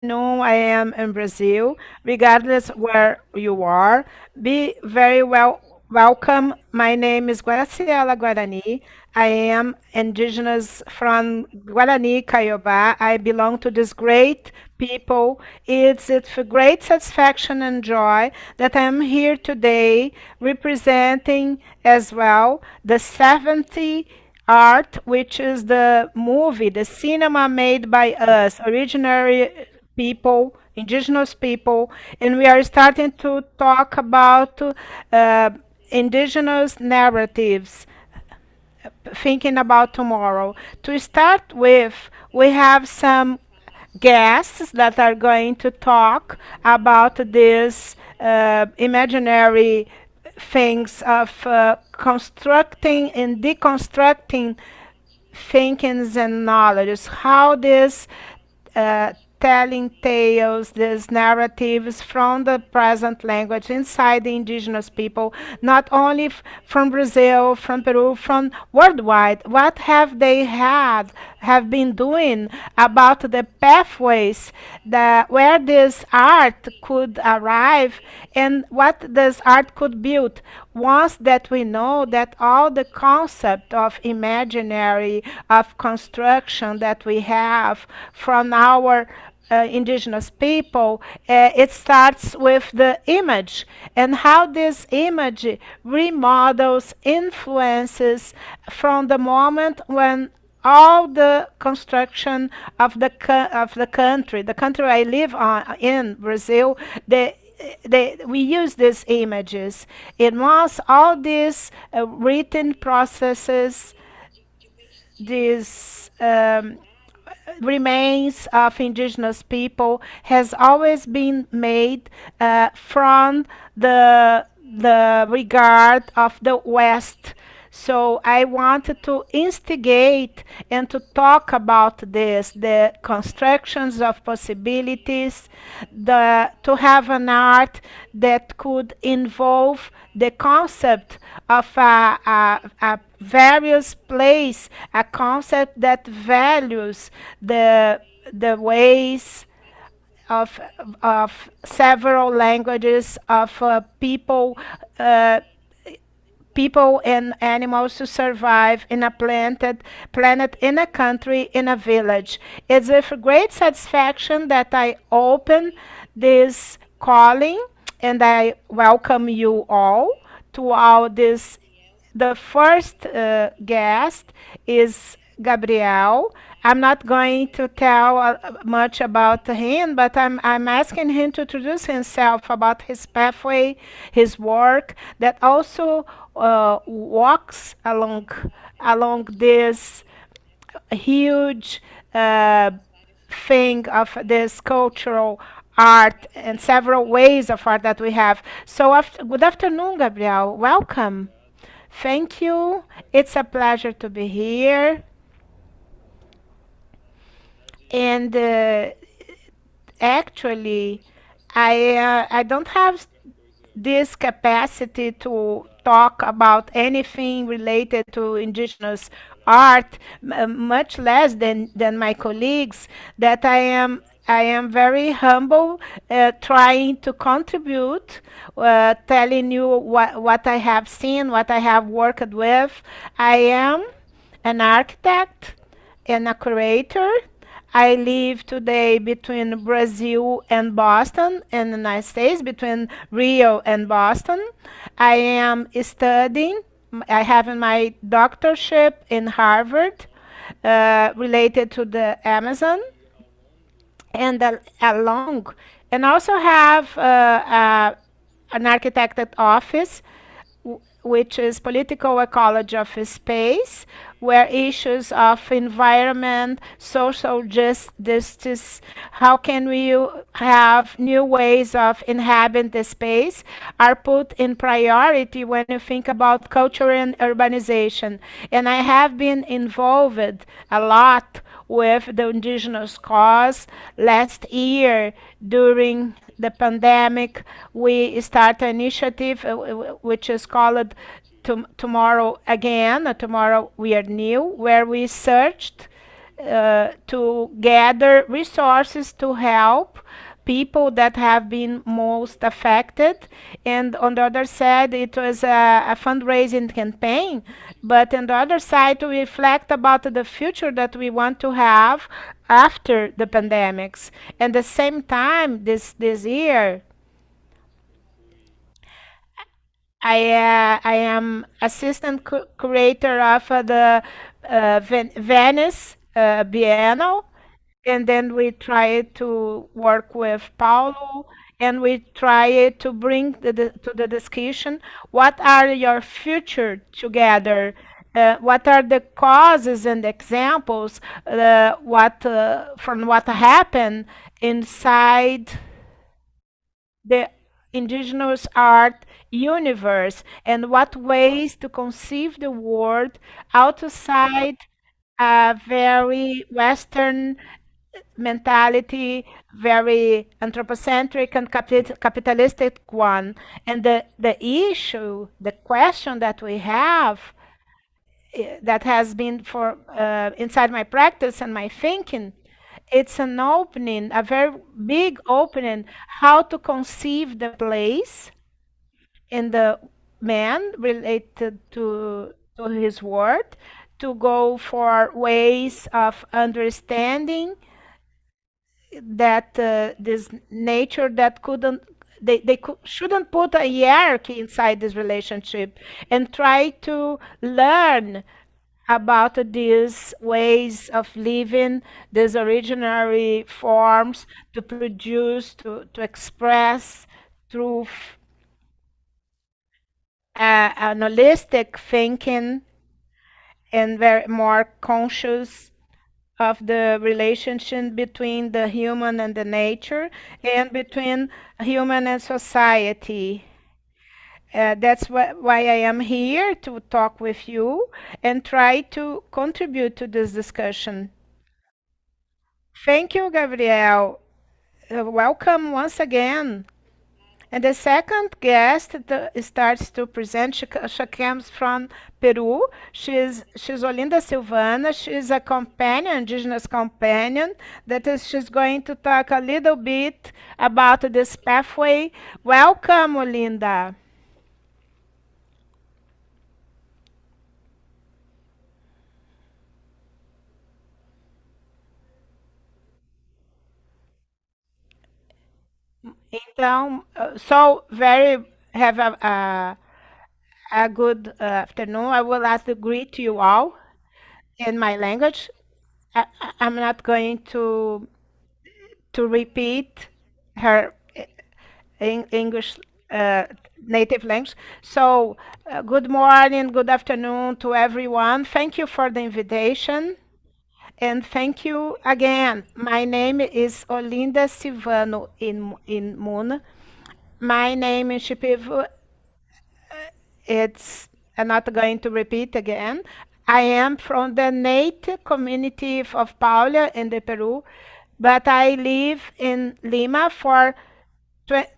afternoon. I am in Brazil. Regardless where you are, be very welcome. My name is Graci Guarani. I am indigenous from Guarani, Caiobá. I belong to this great people. It's a great satisfaction and joy that I am here today representing as well the 70 art, which is the movie, the cinema made by us, originary people, indigenous people, and we are starting to talk about indigenous narratives, thinking about tomorrow. To start with, we have some guests that are going to talk about this imaginary things of constructing and deconstructing thinkings and knowledge, how this uh, telling tales, these narratives from the present language inside the indigenous people, not only from Brazil, from Peru, from worldwide. What have they have been doing about the pathways that where this art could arrive and what this art could build once that we know that all the concept of imaginary of construction that we have from our indigenous people, it starts with the image and how this image remodels, influences from the moment when all the construction of the country I live on in Brazil, we use these images. It was all these written processes, these remains of indigenous people has always been made from the regard of the West. So I wanted to instigate and to talk about this, the constructions of possibilities, to have an art that could involve the concept of a various place, a concept that values the ways of several languages of uh, people and animals to survive in a planet, in a country, in a village. It's with great satisfaction that I open this calling and I welcome you all to all this. The first guest is Gabriel. I'm not going to tell much about him, but I'm asking him to introduce himself about his pathway, his work that also walks along this huge uh, thing of this cultural art and several ways of art that we have. So, good afternoon, Gabriel. Welcome. Thank you. It's a pleasure to be here. And actually, I don't have this capacity to talk about anything related to indigenous art, much less than my colleagues, that I am very humble, trying to contribute, telling you what I have seen, what I have worked with. I am an architect and a curator. I live today between Brazil and Boston in the United States, between Rio and Boston. I am studying, I have my doctorship in Harvard related to the Amazon and along, and also have an architected office which is political ecology of space, where issues of environment, social justice, how can we have new ways of inhabit the space, are put in priority when you think about culture and urbanization. And I have been involved a lot with the indigenous cause. Last year, during the pandemic, we start an initiative which is called Tomorrow Again, Tomorrow We Are New, where we searched to gather resources to help people that have been most affected. And on the other side, it was a fundraising campaign. But on the other side, to reflect about the future that we want to have after the pandemics. And the same time, this year, I am assistant curator of the Venice Biennale, and then we try to work with Paulo, and we try to bring to the discussion what are your future together. What are the causes and examples what from what happened inside the indigenous art universe, and what ways to conceive the world outside a very Western mentality, very anthropocentric and capitalistic one. And the issue, the question that we have, that has been for inside my practice and my thinking, it's an opening, a very big opening, how to conceive the place in the man related to his word, to go for ways of understanding that this nature that couldn't shouldn't put a hierarchy inside this relationship, and try to learn about these ways of living, these originary forms to produce, to express through an holistic thinking, and very more conscious of the relationship between the human and the nature, and between human and society. That's why I am here to talk with you and try to contribute to this discussion. Thank you, Gabriel. Welcome once again. And the second guest starts to present. She comes from Peru. She's Olinda Silvana. She's a companion, indigenous companion. She's going to talk a little bit about this pathway. Welcome, Olinda. Então, so very have a good afternoon. I would like to greet you all in my language. I'm not going to repeat her English native language. So, good morning, good afternoon to everyone. Thank you for the invitation. And thank you again. My name is Olinda Silvano in Muna. My name in Shipibo, it's, I'm not going to repeat again. I am from the native community of Paula in the Peru, but I live in Lima for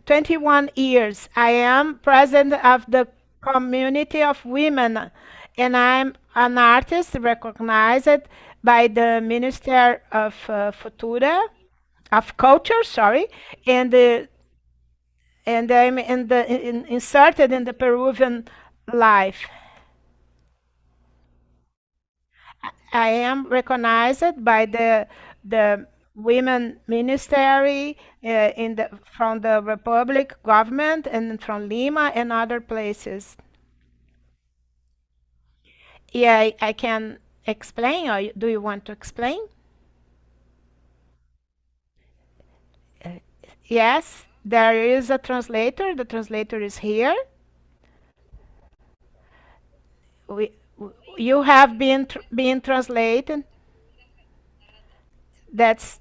21 years. I am president of the community of women, and I'm an artist recognized by the Minister of Futura, of Culture, sorry, and I'm inserted in the Peruvian life. I am recognized by the women ministry in the from the Republic government, and from Lima and other places. Yeah, I can explain, or do you want to explain? Uh, Yes, there is a translator. The translator is here. We, you have been translated. That's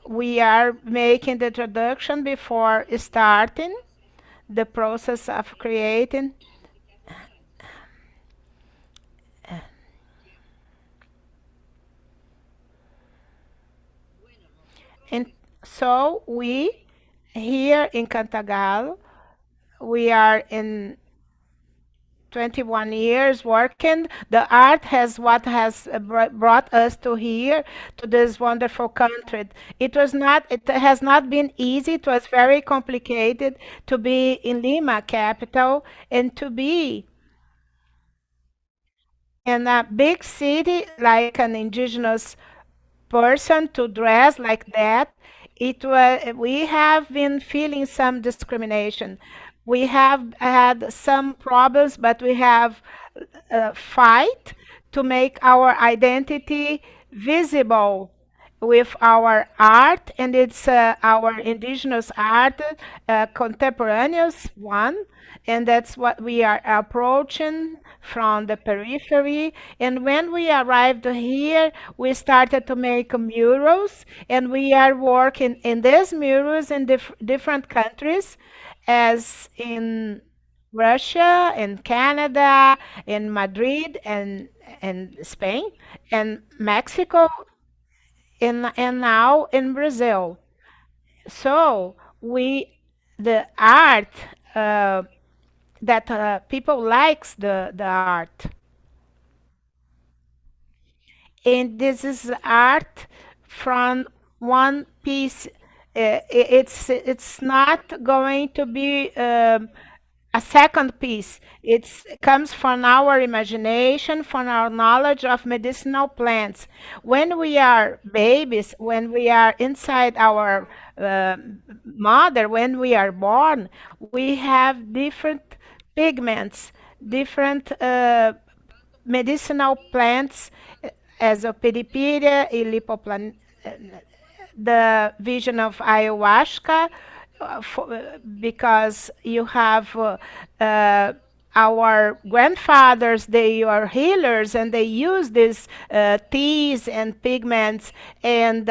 we are making the introduction before starting the process of creating. And so we here in Cantagalo, we are in 21 years working. The art has what has brought us to here, to this wonderful country. It has not been easy. It was very complicated to be in Lima, capital, and to be in a big city like an indigenous person to dress like that. It was, we have been feeling some discrimination. We have had some problems, but we have fight to make our identity visible with our art, and it's our indigenous art, contemporaneous one, and that's what we are approaching from the periphery. And when we arrived here, we started to make murals, and we are working in these murals in different countries, as in Russia, in Canada, in Madrid, and Spain, and Mexico, and now in Brazil. So we, the art, uh, that people likes the art, and this is art from one piece. It's not going to be a second piece. It comes from our imagination, from our knowledge of medicinal plants. When we are babies, when we are inside our uh, mother, when we are born, we have different pigments, different medicinal plants, as a peripedia, the vision of ayahuasca, because you have our grandfathers, they are healers, and they use these teas and pigments and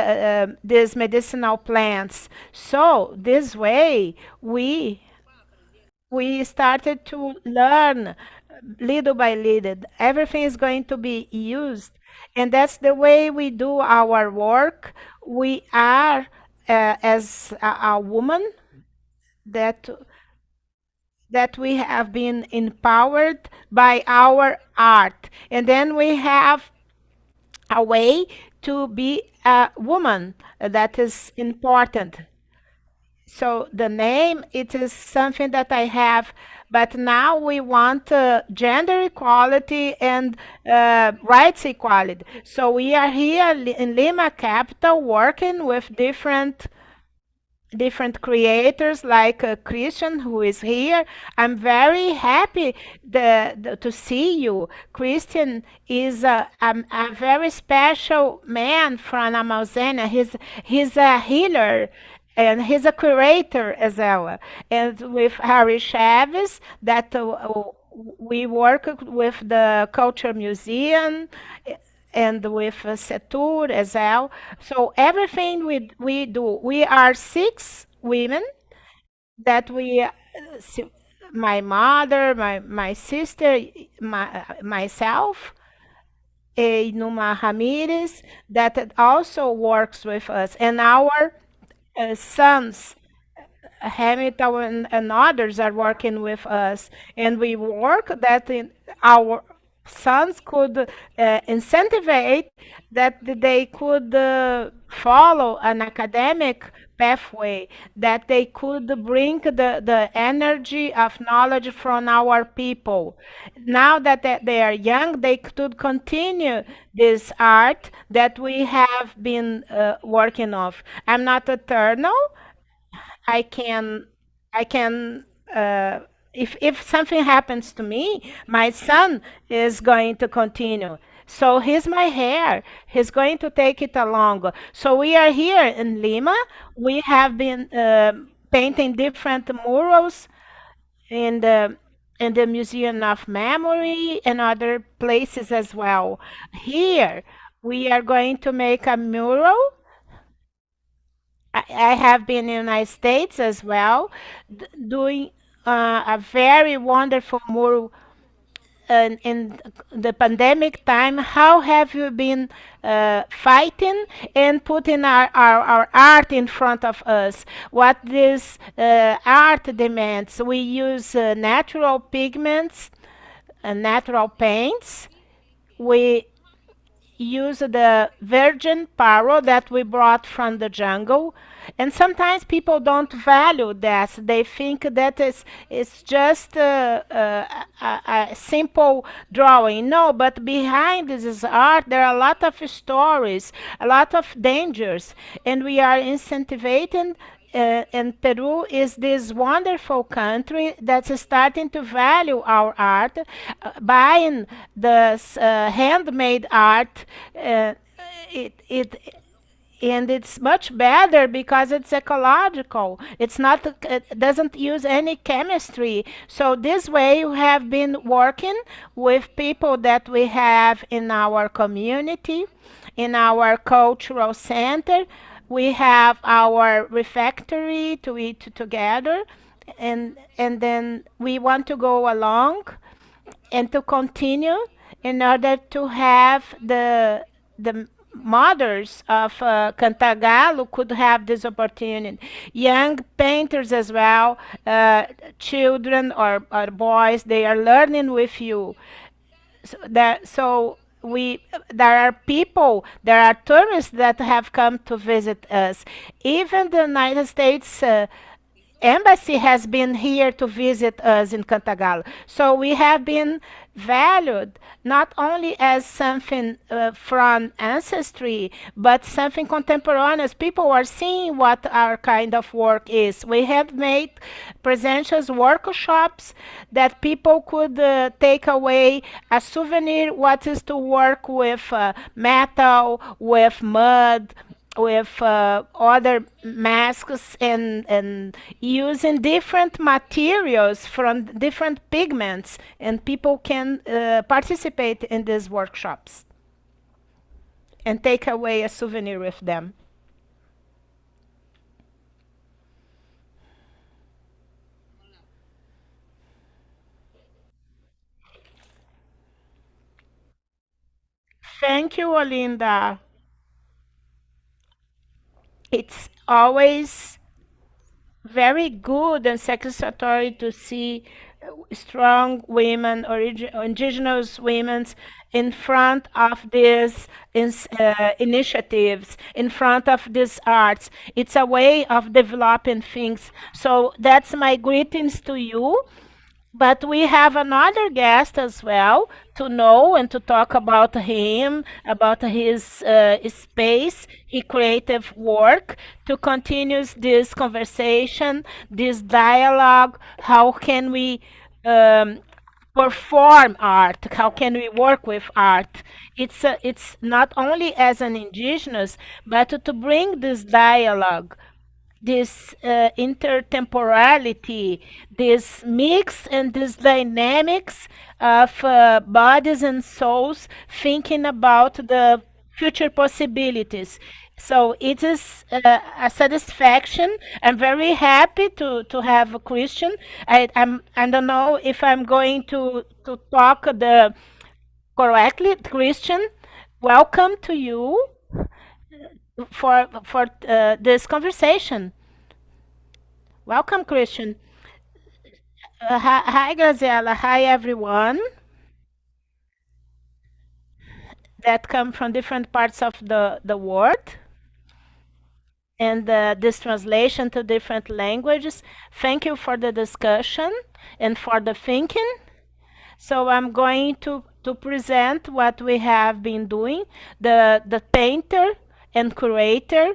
these medicinal plants. So this way we started to learn little by little. Everything is going to be used, and that's the way we do our work. We are, as a woman, that we have been empowered by our art, and then we have a way to be a woman that is important. So the name, it is something that I have, but now we want gender equality and rights equality. So we are here in Lima capital working with different creators like Christian, who is here. I'm very happy to see you. Christian is a very special man from Amazônia. He's a healer, and he's a curator as well. And with Harry Chaves, that we work with the Culture Museum, and with Setur as well. So everything we do, we are six women that my mother, my sister, myself, Numa Ramirez, that also works with us, and our sons, Hamilton, and others are working with us, and we work that our sons could incentivize that they could follow an academic pathway, that they could bring the energy of knowledge from our people. Now that they are young, they could continue this art that we have been working on. I'm not eternal. I can I can if something happens to me, my son is going to continue. So he's my hair. He's going to take it along. So we are here in Lima. We have been painting different murals in the Museum of Memory and other places as well. Here we are going to make a mural. I have been in the United States as well, doing a very wonderful mural in the pandemic time. How have you been fighting and putting our art in front of us? What this art demands? We use natural pigments natural paints. We use the virgin pearl that we brought from the jungle. And sometimes people don't value that. They think that it's just a simple drawing. No, but behind this is art, there are a lot of stories, a lot of dangers. And we are incentivizing, and Peru is this wonderful country that's starting to value our art, buying the handmade art. Uh, it and it's much better because it's ecological. It's not, it doesn't use any chemistry. So this way we have been working with people that we have in our community, in our cultural center. We have our refectory to eat together, and then we want to go along and to continue in order to have the mothers of Cantagalo could have this opportunity. Young painters as well, children or boys, they are learning with you. So we there are people, there are tourists that have come to visit us. Even the United States embassy has been here to visit us in Cantagalo. So we have been valued not only as something from ancestry, but something contemporaneous. People are seeing what our kind of work is. We have made presentious workshops that people could take away a souvenir what is to work with metal, with mud, with other masks, and using different materials from different pigments, and people can participate in these workshops and take away a souvenir with them. Thank you, Olinda. It's always very good and satisfactory to see strong women, indigenous women in front of these initiatives, in front of these arts. It's a way of developing things. So that's my greetings to you. But we have another guest as well to know and to talk about him, about his space, his creative work, to continue this conversation, this dialogue. How can we um, perform art? How can we work with art? It's not only as an indigenous, but to bring this dialogue, this intertemporality, this mix and this dynamics of bodies and souls thinking about the future possibilities. So it is a satisfaction. I'm very happy to have a Christian. I don't know if I'm going to talk the correctly. Christian, welcome to you for this conversation. Welcome, Christian. Hi, Graziella. Hi, everyone that come from different parts of the world, and this translation to different languages. Thank you for the discussion and for the thinking. So I'm going to present what we have been doing. The painter and curator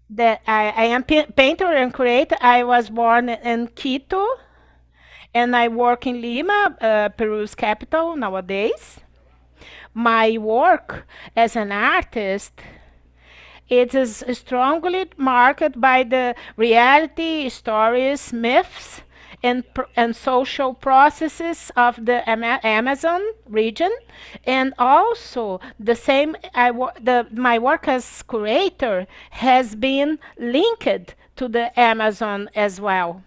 that I am painter and creator. I was born in Quito, and I work in Lima, Peru's capital nowadays. My work as an artist, it is strongly marked by the reality, stories, myths, and social processes of the Amazon region, and also the same. My work as curator has been linked to the Amazon as well.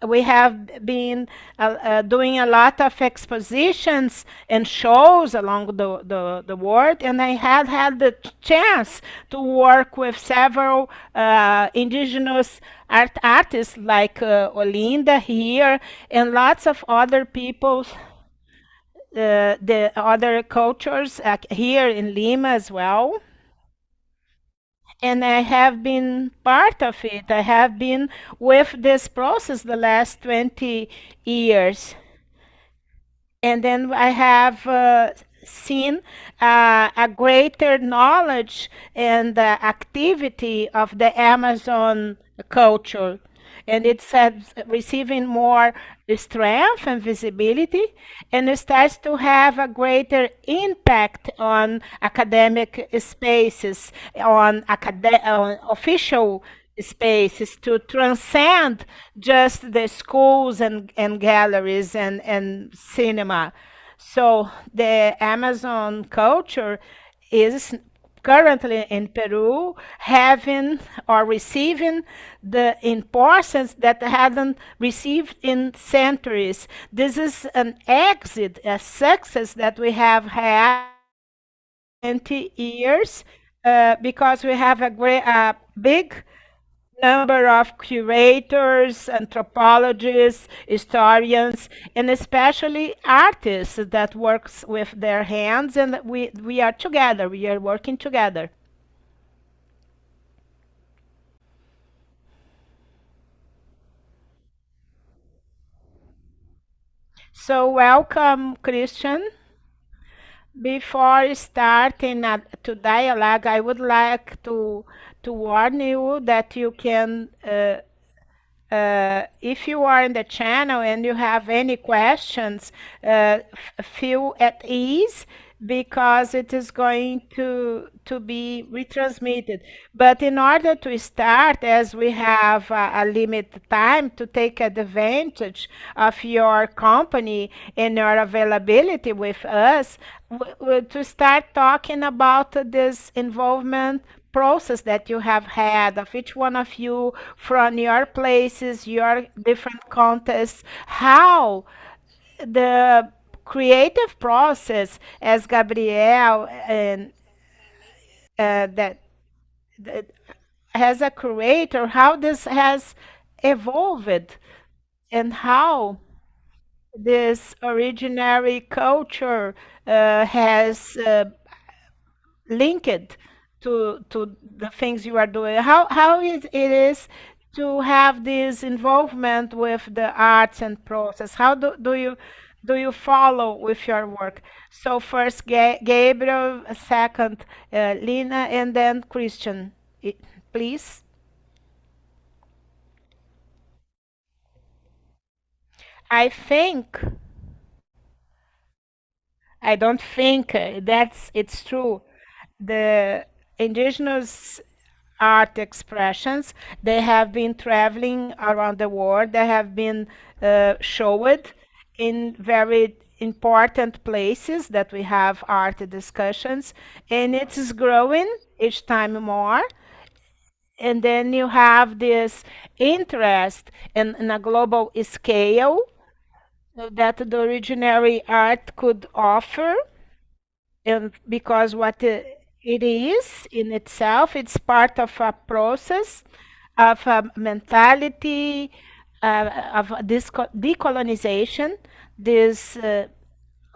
we have been doing a lot of expositions and shows along the world, and I had the chance to work with several indigenous artists like Olinda here and lots of other people, the other cultures here in Lima as well. And I have been part of it. I have been with this process the last 20 years. And then I have seen a greater knowledge and activity of the Amazon culture. And it's receiving more strength and visibility, and it starts to have a greater impact on academic spaces, on official spaces, to transcend just the schools and galleries and cinema. So the Amazon culture is currently in Peru having or receiving the importance that hadn't received in centuries. This is an exit, a success that we have had 20 years, because we have a big number of curators, anthropologists, historians, and especially artists that works with their hands, and we are together, we are working together. So welcome, Christian. Before starting to dialogue, I would like to warn you that you can if you are in the channel and you have any questions, feel at ease, because it is going to be retransmitted. But in order to start, as we have a limited time to take advantage of your company and your availability with us, to start talking about this involvement process that you have had of each one of you from your places, your different contexts, how the creative process, as Gabriel and that, that as a curator, how this has evolved, and how this originary culture has linked to the things you are doing. How it is to have this involvement with the arts and process? How do you follow with your work? So first Gabriel, second Lina, and then Christian. Please. I think I don't think that's it's true. The indigenous art expressions, they have been traveling around the world. They have been showed in very important places that we have art discussions, and it is growing each time more. And then you have this interest in a global scale that the originary art could offer, and because what it is in itself, it's part of a process of a mentality of this decolonization. This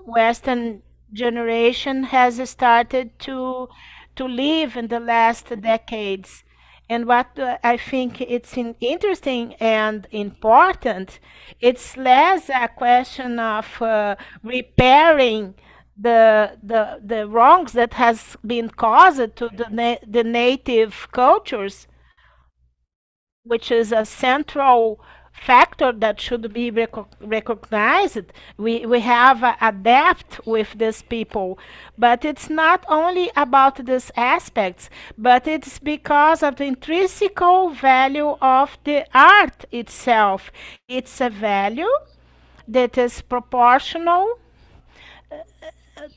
Western generation has started to live in the last decades. And what I think it's interesting and important, it's less a question of repairing the wrongs that has been caused to the native cultures, which is a central factor that should be recognized. We have a depth with these people, but it's not only about these aspects, but it's because of the intrinsic value of the art itself. It's a value that is proportional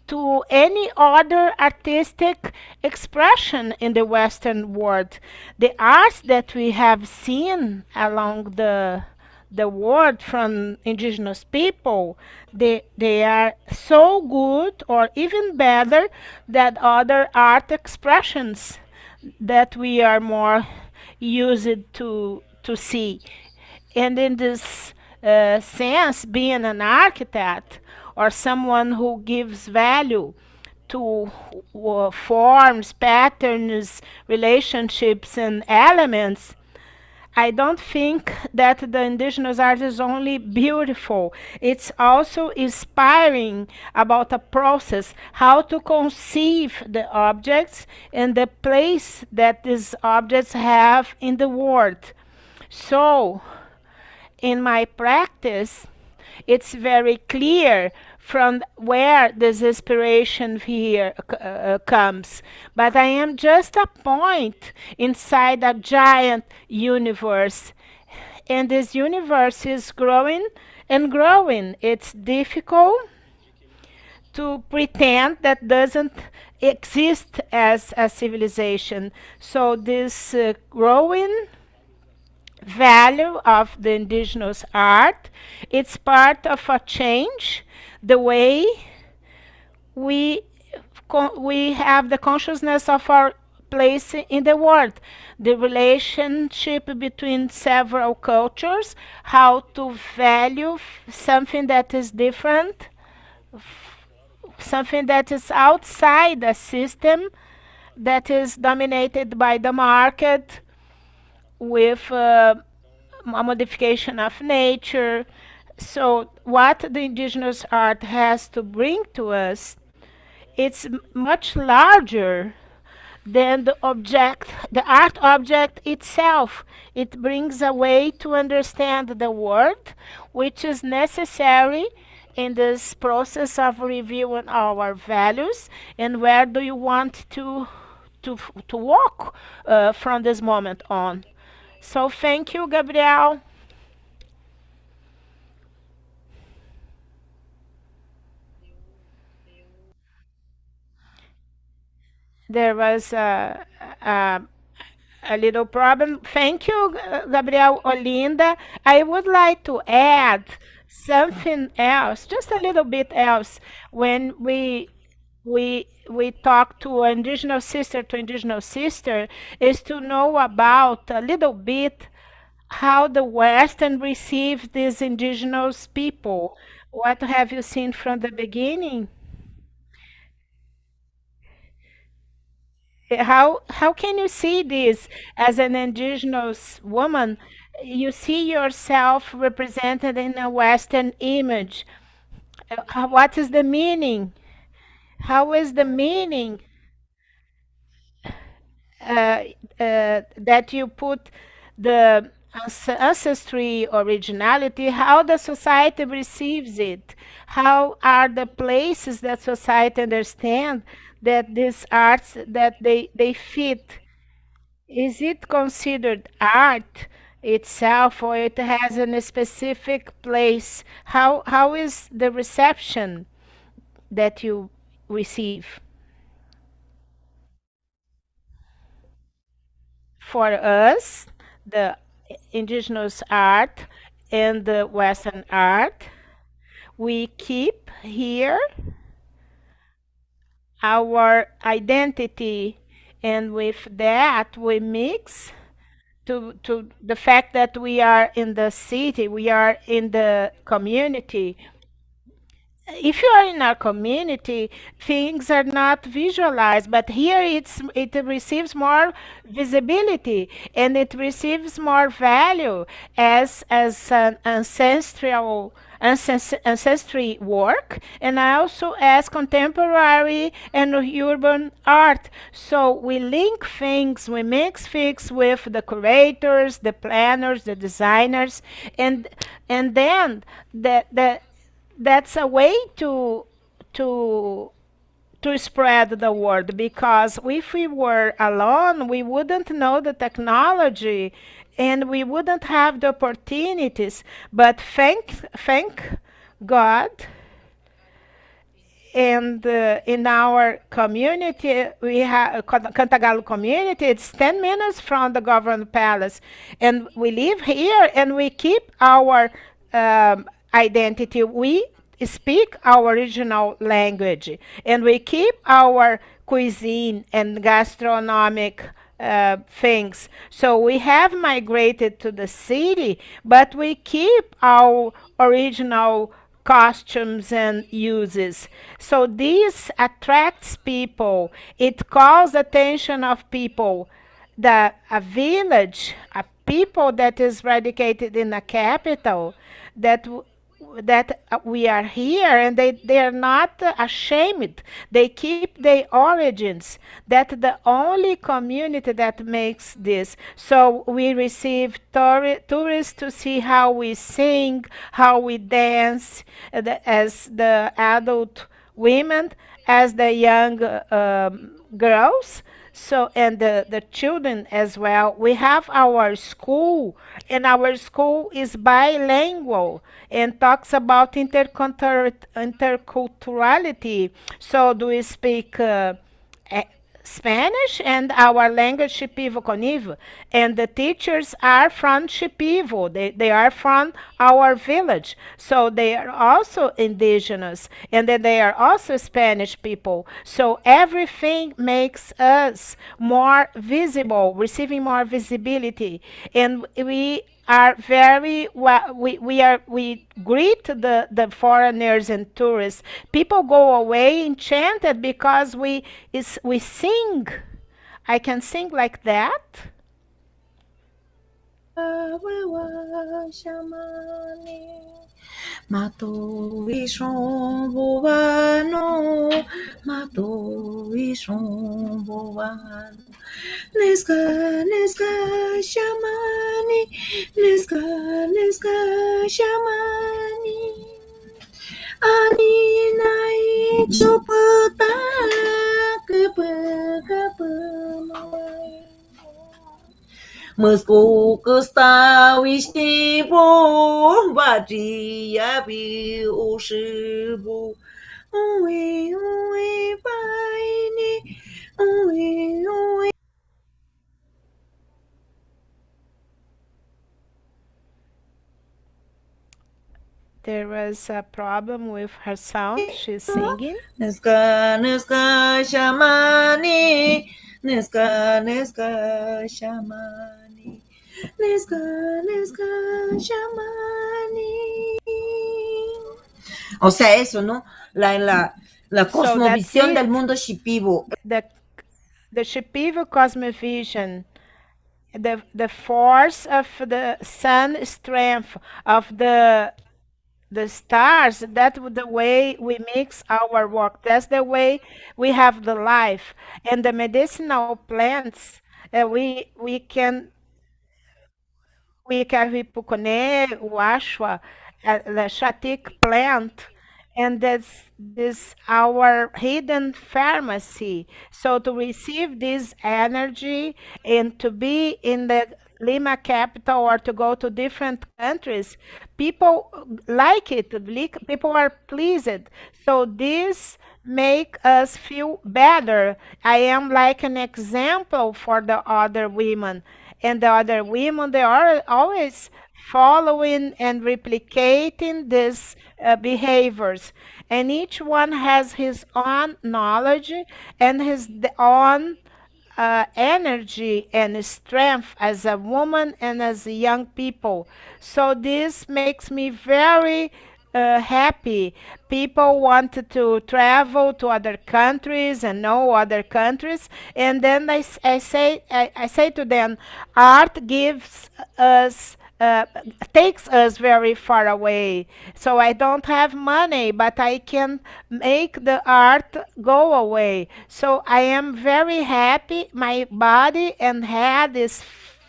to any other artistic expression in the Western world. The arts that we have seen along the word from indigenous people, they are so good or even better than other art expressions that we are more used to see. And in this sense, being an architect or someone who gives value to forms, patterns, relationships, and elements, I don't think that the indigenous art is only beautiful. It's also inspiring about a process, how to conceive the objects and the place that these objects have in the world. So, in my practice, it's very clear from where this inspiration here comes. But I am just a point inside a giant universe. And this universe is growing and growing. It's difficult to pretend that doesn't exist as a civilization. So this growing value of the indigenous art, it's part of a change, the way we we have the consciousness of our place in the world, the relationship between several cultures, how to value something that is different, something that is outside a system that is dominated by the market with a modification of nature. So what the indigenous art has to bring to us, it's much larger than the object, the art object itself. It brings a way to understand the world, which is necessary in this process of reviewing our values and where do you want to walk from this moment on. So thank you, Gabriel. There was a, a little problem. Thank you, Gabriel Olinda. I would like to add something else, just a little bit else. When we talk to indigenous sister, is to know about a little bit how the Western receives these indigenous people. What have you seen from the beginning? How can you see this as an indigenous woman? You see yourself represented in a Western image. What is the meaning? How is the meaning uh, that you put the ancestry, originality, how the society receives it? How are the places that society understand that these arts that they fit? Is it considered art itself or it has a specific place? How is the reception that you receive? For us, the indigenous art and the Western art, we keep here our identity, and with that, we mix to the fact that we are in the city, we are in the community. If you are in our community, things are not visualized, but here it receives more visibility and it receives more value as an ancestry work and also as contemporary and urban art. So we link things, we mix things with the curators, the planners, the designers, and then the that's a way to to spread the word, because if we were alone we wouldn't know the technology and we wouldn't have the opportunities. But thank God, And in our community, we have Cantagalo community. It's 10 minutes from the government palace, and we live here, and we keep our identity. We speak our original language, and we keep our cuisine and gastronomic things. So we have migrated to the city, but we keep our original costumes and uses. So this attracts people. It calls attention of people. A village, a people that is radicated in a capital, that we are here, and they are not ashamed. They keep their origins. That the only community that makes this. So we receive tourists to see how we sing, how we dance, as the adult women, as the young girls. So, and the children as well. We have our school, and our school is bilingual and talks about interculturality. So, do we speak eh, Spanish and our language Shipibo Conivo? And the teachers are from Shipibo. They are from our village. So they are also indigenous. And then they are also Spanish people. So everything makes us more visible, receiving more visibility. And we are very well, we greet the foreigners and tourists. People go away enchanted because we sing. I can sing like that. Mato ishon bovano, mato ishon bovano. Neska, neska, shamani, neska, neska, shamani. Ani nai chopata, kapa, kapa, Moscou costau estivo, batia o shibu. Ui, ui, paini, ui, ui. There was a problem with her sound. She's singing. Neska, neska, shamani, neska, neska, shamani. Neska, neska, shamani. O sea, eso, ¿no? La cosmovisión del mundo shipibo. The Shipibo cosmovision, the force of the sun strength of the stars, that's the way we mix our work. That's the way we have the life. And the medicinal plants, we can Pucone, Uashua, the Shatik plant, and that's this our hidden pharmacy. So to receive this energy and to be in the Lima capital or to go to different countries, people like it. People are pleased. So this make us feel better. I am like an example for the other women, and the other women, they are always following and replicating these behaviors, and each one has his own knowledge and own energy and strength as a woman and as a young people. So this makes me very happy. People want to travel to other countries and know other countries, and then I say to them, art gives us. Takes us very far away. So I don't have money, but I can make the art go away. So I am very happy. My body and head is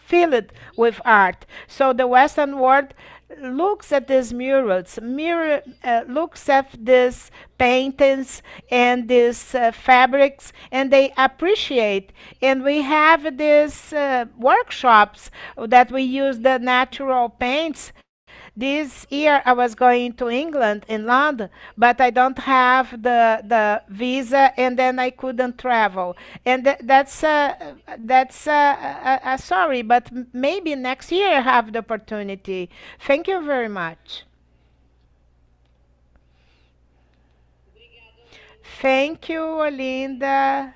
filled with art. So the Western world looks at these murals, looks at these paintings and these fabrics, and they appreciate. And we have these workshops that we use the natural paints This year I was going to England in London, but I don't have the visa, and then I couldn't travel. And that's sorry, but maybe next year I have the opportunity. Thank you very much. Thank you, Olinda.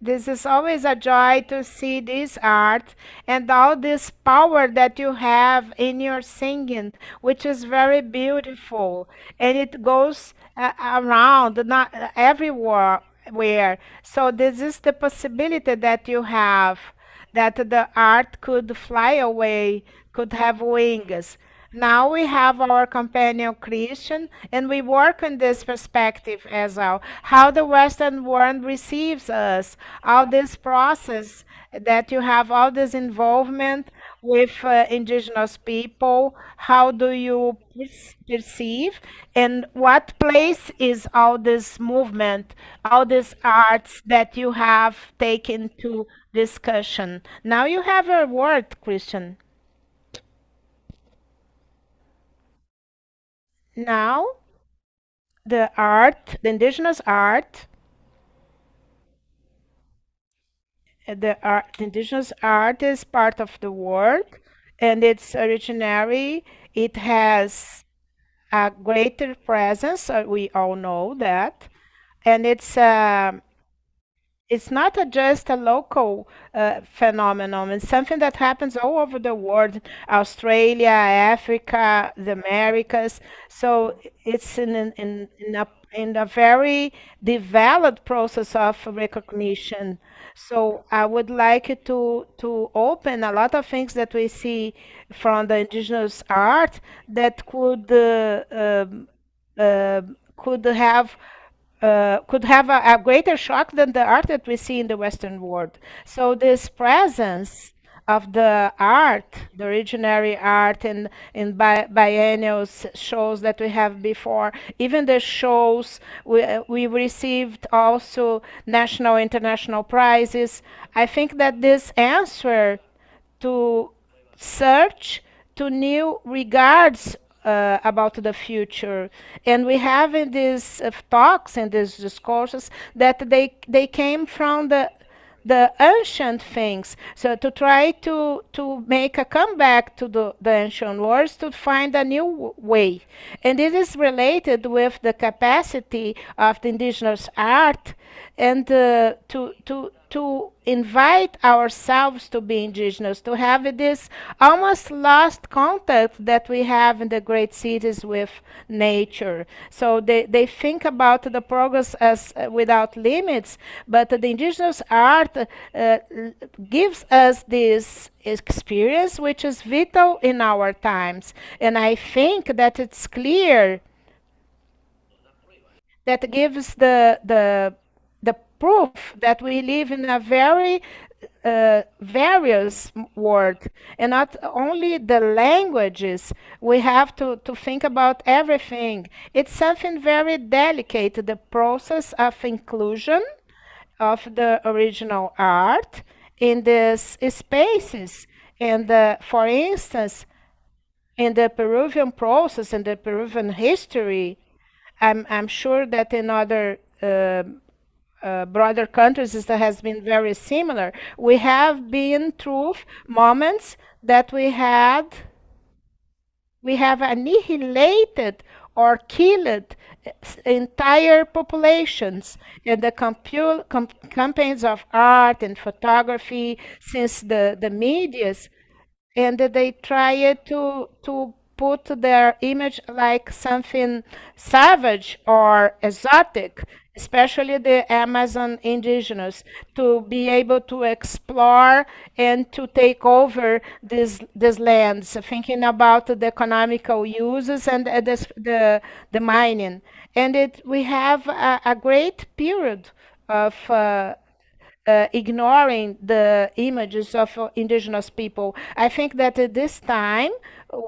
This is always a joy to see this art and all this power that you have in your singing, which is very beautiful. And it goes around, not everywhere. Where. So this is the possibility that you have, that the art could fly away, could have wings. Now we have our companion Christian, and we work on this perspective as well. How the Western world receives us, all this process that you have, all this involvement with indigenous people. How do you perceive, and what place is all this movement, all these arts that you have taken to discussion? Now you have a word, Christian. Now the art, the indigenous art, the indigenous art is part of the world, and it's originary. It has a greater presence. We all know that, and it's not just a local phenomenon. It's something that happens all over the world, Australia, Africa, the Americas. So it's in a very developed process of recognition. So I would like to open a lot of things that we see from the indigenous art that uh, could have could have a greater shock than the art that we see in the Western world. So this presence of the art, the originary art in biennials shows that we have before, even the shows, we received also national, international prizes. I think that this answer to search to new regards about the future. And we have in these talks and these discourses that they came from the ancient things. So to try to make a comeback to the ancient words to find a new way. And it is related with the capacity of the indigenous art and to invite ourselves to be indigenous, to have this almost lost contact that we have in the great cities with nature. So they think about the progress as without limits, but the indigenous art gives us this experience which is vital in our times. And I think that it's clear that gives the proof that we live in a very various world, and not only the languages. We have to think about everything. It's something very delicate, the process of inclusion of the original art in these spaces. And for instance, in the Peruvian process, in the Peruvian history, I'm sure that in other broader countries it has been very similar. We have been through moments that we have annihilated or killed entire populations in the campaigns of art and photography since the medias, and they try to put their image like something savage or exotic, especially the Amazon indigenous, to be able to explore and to take over these lands, thinking about the economical uses and the mining. And we have a great period of ignoring the images of indigenous people. I think that at this time,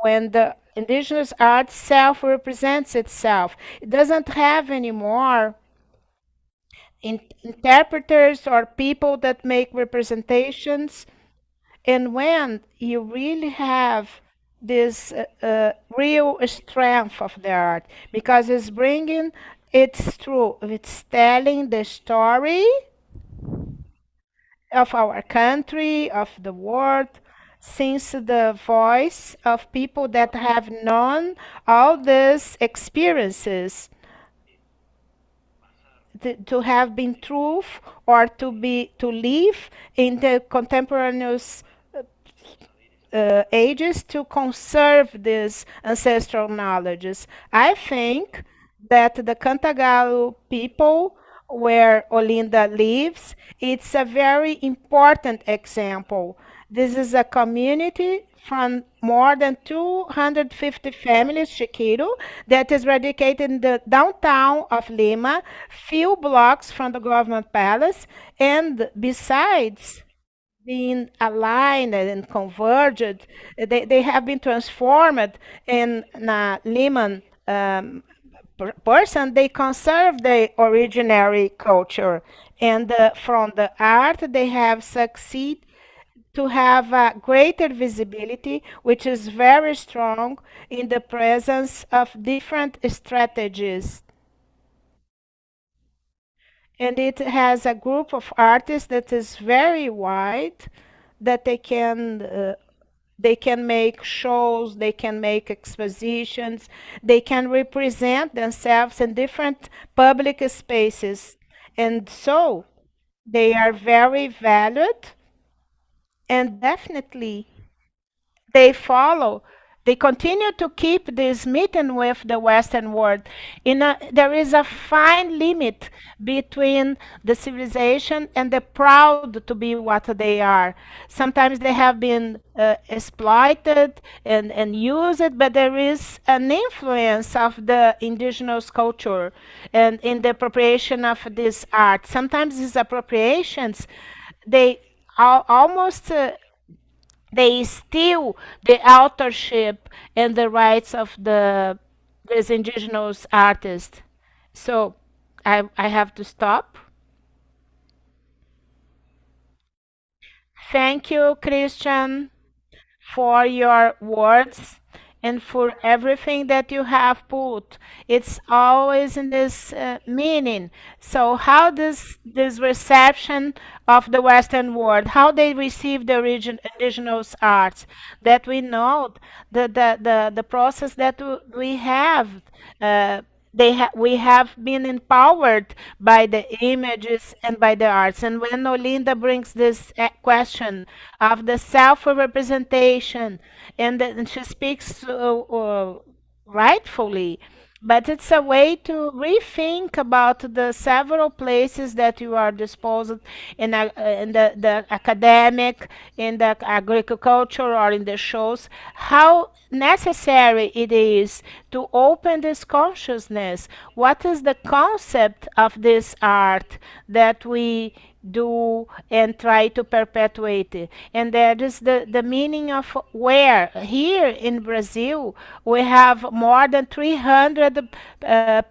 when the indigenous art self represents itself, it doesn't have anymore interpreters or people that make representations, And when you really have this real strength of the art, because it's bringing, it's true, it's telling the story of our country, of the world, since the voice of people that have known all these experiences to have been truth or to live in the contemporaneous ages to conserve these ancestral knowledges. I think that the Cantagalo people, where Olinda lives, it's a very important example. This is a community from more than 250 families, Chiquiro, that is radicated in the downtown of Lima, few blocks from the government palace, and besides being aligned and converged. They have been transformed in a Lehman person. They conserve the originary culture. And from the art, they have succeeded to have a greater visibility, which is very strong in the presence of different strategies. And it has a group of artists that is very wide, that they can make shows, they can make expositions, they can represent themselves in different public spaces. And so they are very valued, and definitely they follow, they continue to keep this meeting with the Western world. There is a fine limit between the civilization and the proud to be what they are. Sometimes they have been exploited and used, but there is an influence of the indigenous culture and in the appropriation of this art. Sometimes these appropriations, they almost they steal the authorship and the rights of these indigenous artists. So I have to stop. Thank you, Christian, for your words and for everything that you have put. It's always in this meaning. So how does this reception of the Western world, how they receive the indigenous arts, that we know the process that we have. Uh, we have been empowered by the images and by the arts. And when Olinda brings this question of the self-representation, and she speaks rightfully, but it's a way to rethink about the several places that you are disposed in the academic, in the agriculture, or in the shows, how necessary it is to open this consciousness. What is the concept of this art that we do and try to perpetuate it? And that is the meaning of where. Here in Brazil, we have more than 300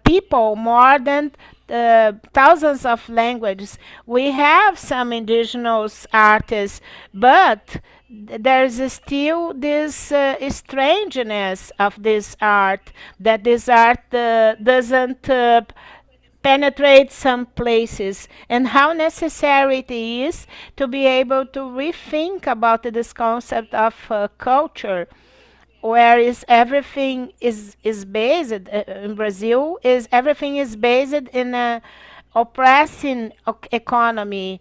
people, more than thousands of languages. We have some indigenous artists, but there's still this strangeness of this art, that this art doesn't penetrate some places, and how necessary it is to be able to rethink about this concept of culture, where is everything is based in Brazil, is everything is based in a oppressing economy,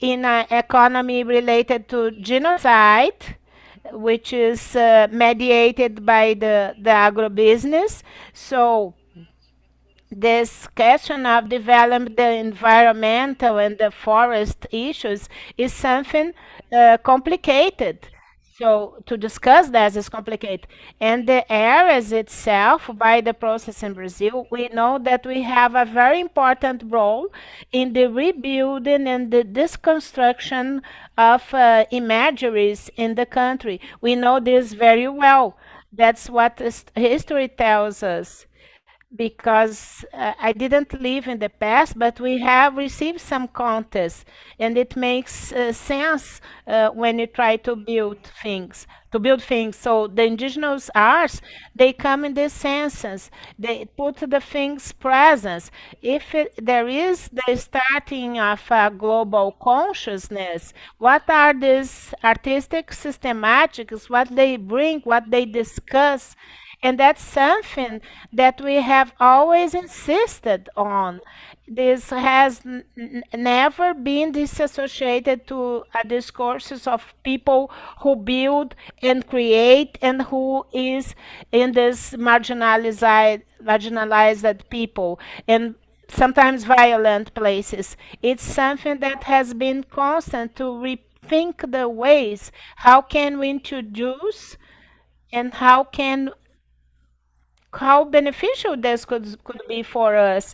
in an economy related to genocide, which is mediated by the agribusiness. So this question of developing the environmental and the forest issues is something complicated. So to discuss that is complicated. And the areas itself, by the process in Brazil, we know that we have a very important role in the rebuilding and the disconstruction of imageries in the country. We know this very well. That's what history tells us. because I didn't live in the past, but we have received some contests, and it makes sense when you try to build things. To build things, so the indigenous arts, they come in this senses. They put the things presence. If there is the starting of a global consciousness, what are these artistic systematics? What they bring, what they discuss, and that's something that we have always insisted on. This has never been disassociated to discourses of people who build and create and who is in this marginalized people and sometimes violent places. It's something that has been constant to rethink the ways. How can we introduce and how beneficial this could be for us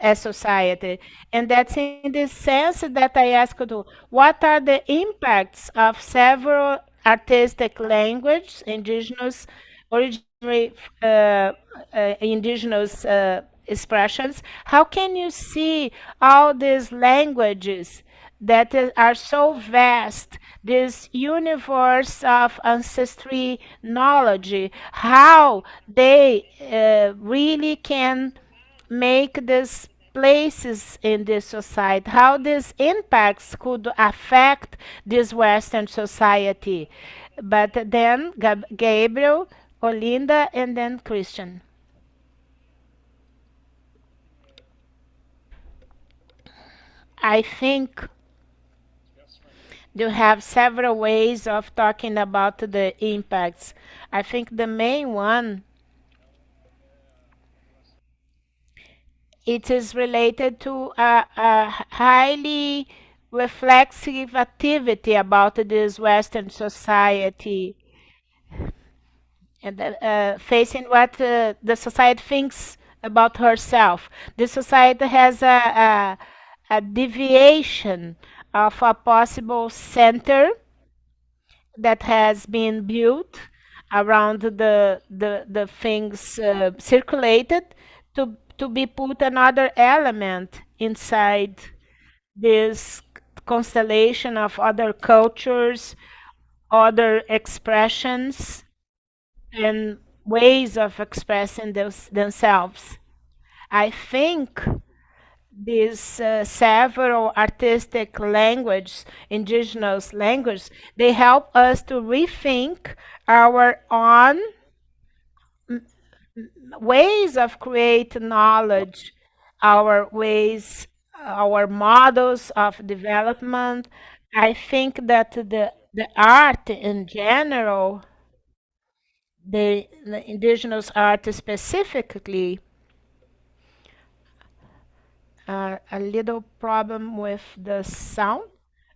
as society. And that's in this sense that I asked you, what are the impacts of several artistic languages, indigenous, originally indigenous expressions? How can you see all these languages that are so vast, this universe of ancestry knowledge, how they really can make these places in this society, how these impacts could affect this Western society. But then Gabriel, Olinda, and then Christian. I think you have several ways of talking about the impacts. I think the main one, it is related to a highly reflexive activity about this Western society and facing what the society thinks about herself. The society has a deviation of a possible center that has been built around the things circulated to be put another element inside this constellation of other cultures, other expressions, and ways of expressing themselves. I think these several artistic languages, indigenous languages, they help us to rethink our own ways of creating knowledge, our ways, our models of development. I think that the art in general, the indigenous art specifically, a little problem with the sound.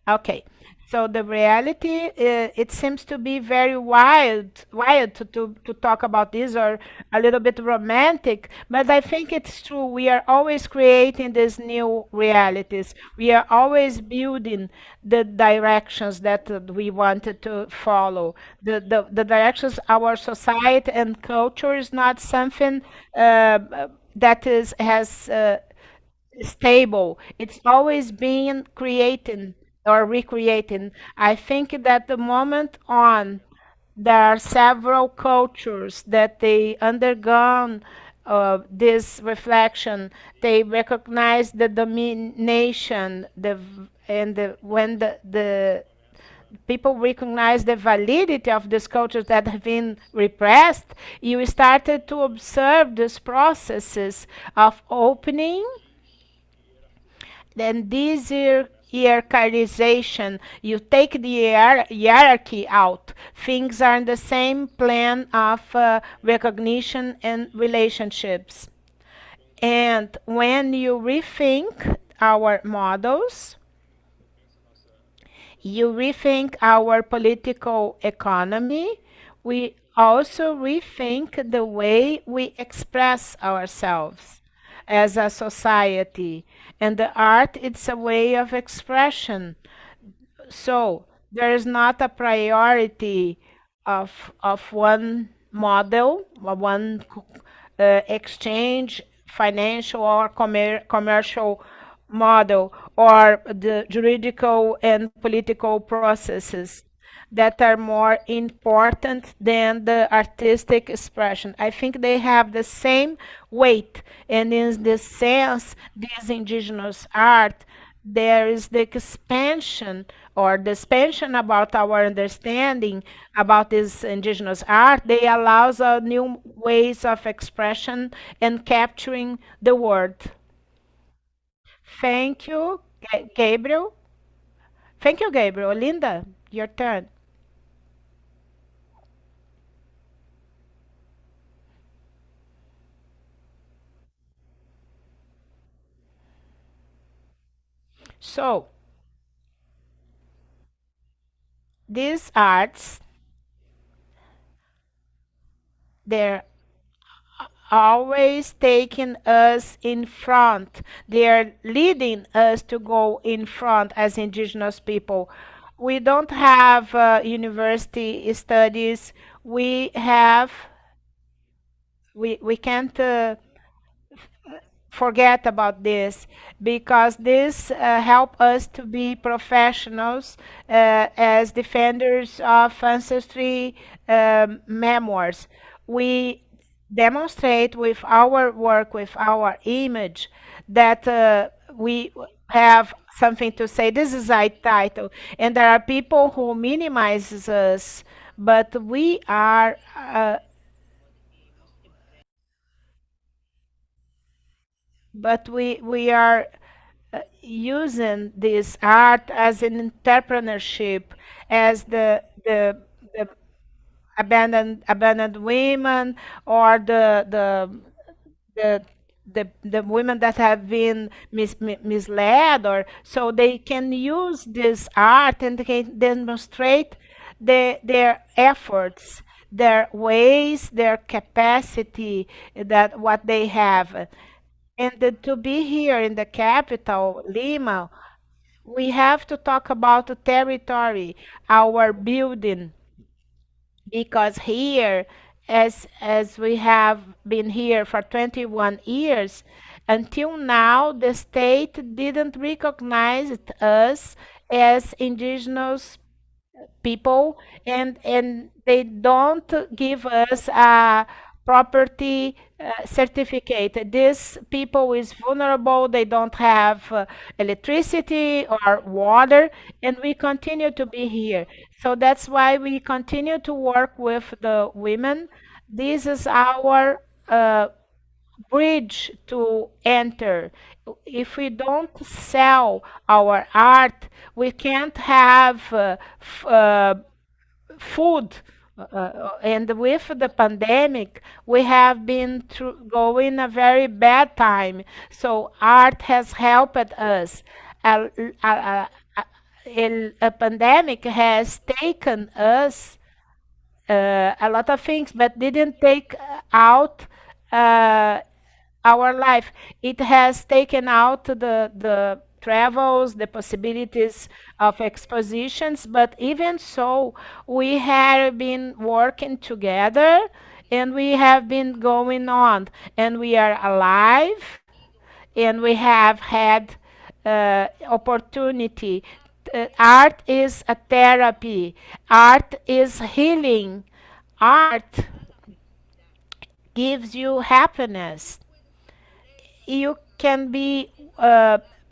Okay. So the reality, it seems to be very wild to talk about this, or a little bit romantic, but I think it's true. We are always creating these new realities. We are always building the directions that we wanted to follow. The directions our society and culture is not something that is has stable. It's always being creating or recreating. I think that the moment on, there are several cultures that they undergone this reflection. They recognize the domination, when the people recognize the validity of these cultures that have been repressed, you started to observe these processes of opening. Then this hierarchization, you take the hierarchy out. Things are in the same plane of recognition and relationships. And when you rethink our models, you rethink our political economy, we also rethink the way we express ourselves as a society. And the art, it's a way of expression. So there is not a priority of one model, or one exchange financial or commercial model, or the juridical and political processes that are more important than the artistic expression. I think they have the same weight, and in this sense, this indigenous art, there is the expansion or the expansion about our understanding about this indigenous art. They allows new ways of expression and capturing the word. Thank you, Gabriel. Thank you, Gabriel. Linda, your turn. So, these arts, they're always taking us in front. They're leading us to go in front as indigenous people. We don't have university studies. We can't forget about this, because this help us to be professionals as defenders of ancestry memoirs. We demonstrate with our work, with our image, that we have something to say. This is our title, and there are people who minimizes us, but we are using this art as an entrepreneurship, as the abandoned women, or the the women that have been misled, or so they can use this art and they can demonstrate their efforts, their ways, their capacity, that what they have. And to be here in the capital, Lima, we have to talk about the territory, our building, because here, as we have been here for 21 years, until now, the state didn't recognize us as indigenous people, and they don't give us a property certificate. These people is vulnerable. They don't have electricity or water, and we continue to be here. So that's why we continue to work with the women. This is our bridge to enter. If we don't sell our art, we can't have food. And with the pandemic, we have been through going a very bad time. So art has helped us. A, a, a, a pandemic has taken us a lot of things, but didn't take out uh, our life. It has taken out the travels, the possibilities of expositions, but even so, we have been working together, and we have been going on, and we are alive, and we have had opportunity. Art is a therapy. Art is healing. Art gives you happiness. You can be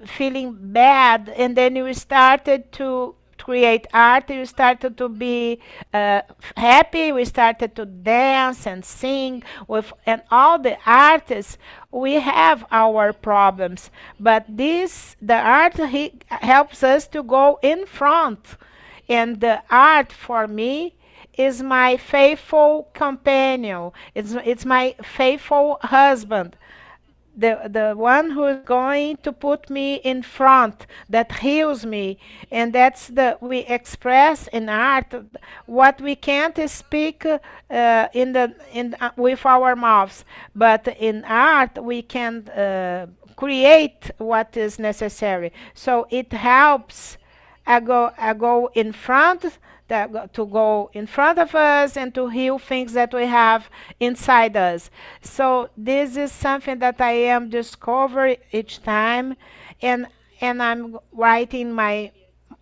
feeling bad, and then you started to create art. You started to be happy. We started to dance and sing with, and all the artists, we have our problems, but this the art helps us to go in front. And the art for me is my faithful companion. It's my faithful husband, the one who is going to put me in front, that heals me. And that's the we express in art what we can't speak with our mouths, but in art we can create what is necessary. So it helps. I go in front to go in front of us and to heal things that we have inside us. So this is something that I am discovering each time, and I'm writing my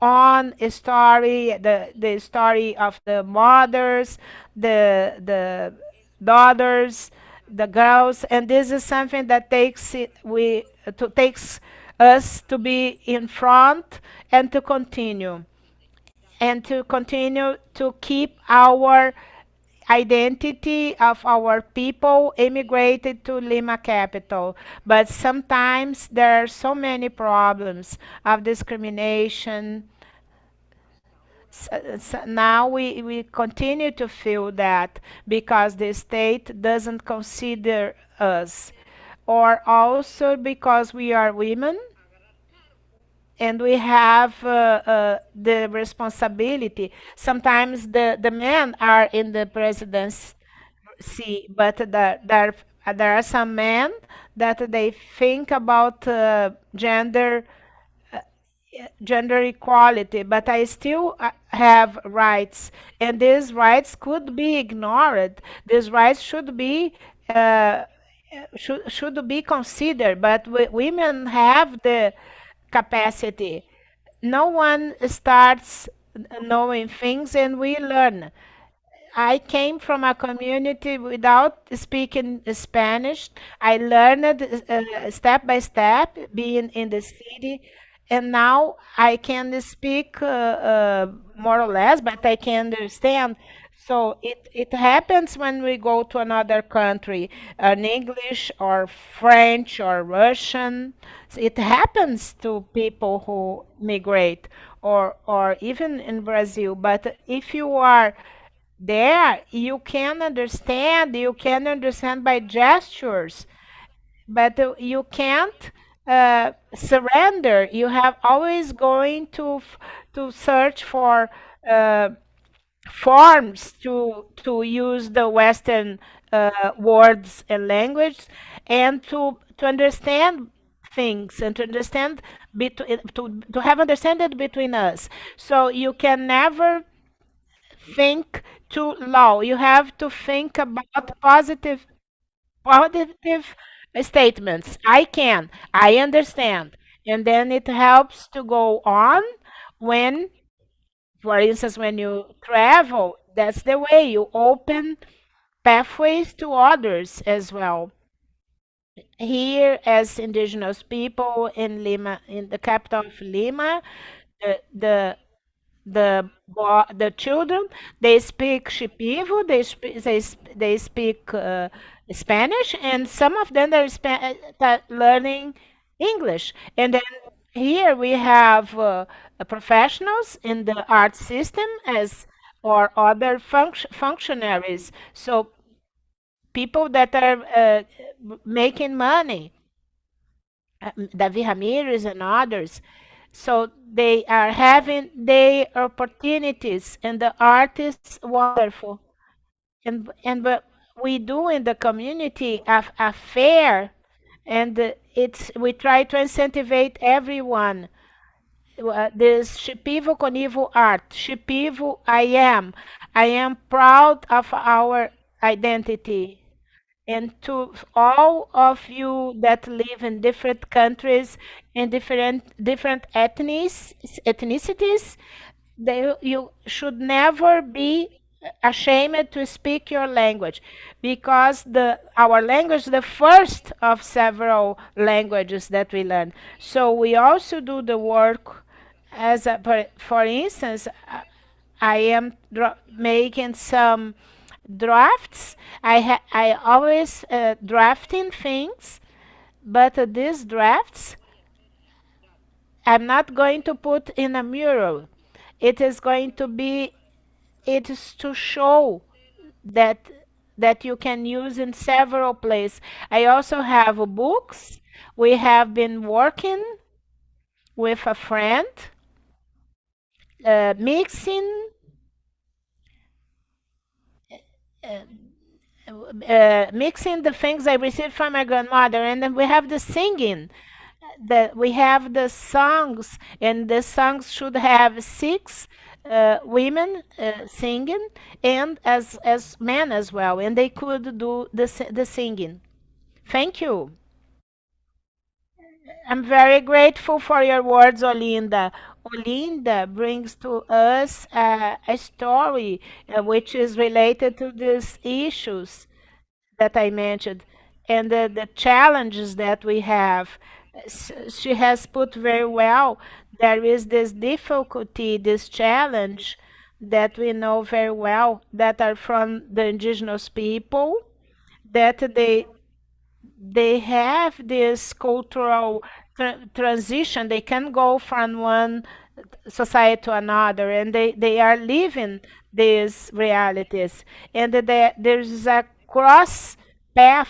own story, the story of the mothers, the daughters, the girls, and this is something that takes us to be in front and to continue to keep our identity of our people immigrated to Lima capital. But sometimes there are so many problems of discrimination. Now we continue to feel that because the state doesn't consider us, or also because we are women and we have the responsibility. Sometimes the men are in the presidency, but there are some men that they think about gender equality, but I still have rights, and these rights could be ignored. These rights uh, should be considered, but women have the capacity. No one starts knowing things, and we learn. I came from a community without speaking Spanish. I learned step by step being in the city, and now I can speak more or less, but I can understand. So it happens when we go to another country, an English or French or Russian. So it happens to people who migrate, or even in Brazil. But if you are there, you can understand by gestures, but you can't surrender. You have always going to search for uh, forms to use the Western words and language, and to understand things, and to understand to have understanding between us. So you can never think too low. You have to think about positive statements. I can, I understand. And then it helps to go on when, for instance, when you travel, that's the way you open pathways to others as well. Here, as indigenous people in Lima, in the capital of Lima, the the the children, they speak Shipivo, they speak Spanish, and some of them are learning English. And then here we have professionals in the art system as or other functionaries. So people that are making money, Davi Ramirez and others. So they are having their opportunities, and the art is wonderful. And what we do in the community a fair, and it's we try to incentivize everyone. This Shipivo Conivo art, Shipivo I am proud of our identity, and to all of you that live in different countries and different ethnicities, you should never be ashamed to speak your language, because the our language is the first of several languages that we learn. So we also do the work for instance, I am making some drafts. I always drafting things, but these drafts I'm not going to put in a mural. It is going to be, it is to show that you can use in several places. I also have books. We have been working with a friend, mixing mixing the things I received from my grandmother, and then we have the singing. That we have the songs, and the songs should have six women singing, and as men as well, and they could do the singing. Thank you. I'm very grateful for your words, Olinda. Olinda brings to us a story which is related to these issues that I mentioned and the challenges that we have. She has put very well. There is this difficulty, this challenge that we know very well that are from the indigenous people, that they have this cultural transition. They can go from one society to another, and they are living these realities. And there's a cross path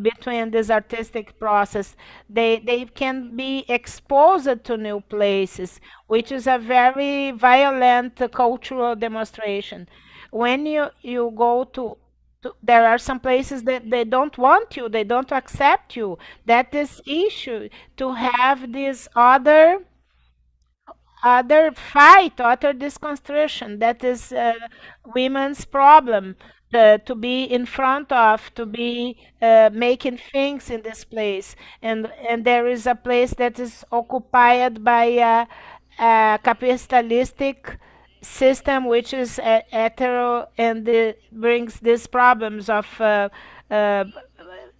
between this artistic process. They can be exposed to new places, which is a very violent cultural demonstration. When you go there are some places that they don't want you, they don't accept you. That is issue to have this other fight, other disconstruction. That is women's problem. To be in front of, to be making things in this place, and there is a place that is occupied by a capitalistic system which is hetero, and brings these problems of uh,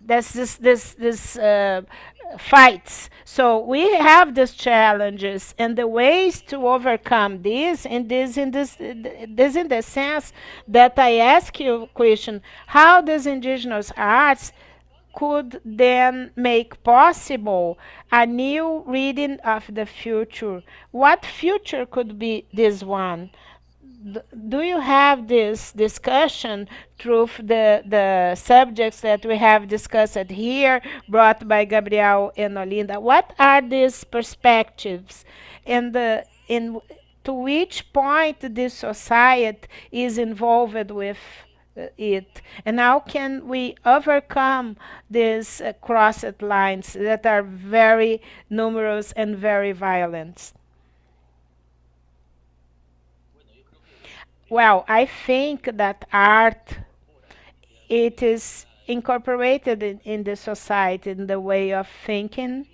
this fights. So we have these challenges, and the ways to overcome this, and this in the sense that I ask you, question, how does indigenous arts could then make possible a new reading of the future? What future could be this one? Do you have this discussion through the subjects that we have discussed here, brought by Gabriel and Olinda? What are these perspectives, and in to which point this society is involved with it, and how can we overcome these crossed lines that are very numerous and very violent? Well, I think that art, it is incorporated in the society, in the way of thinking,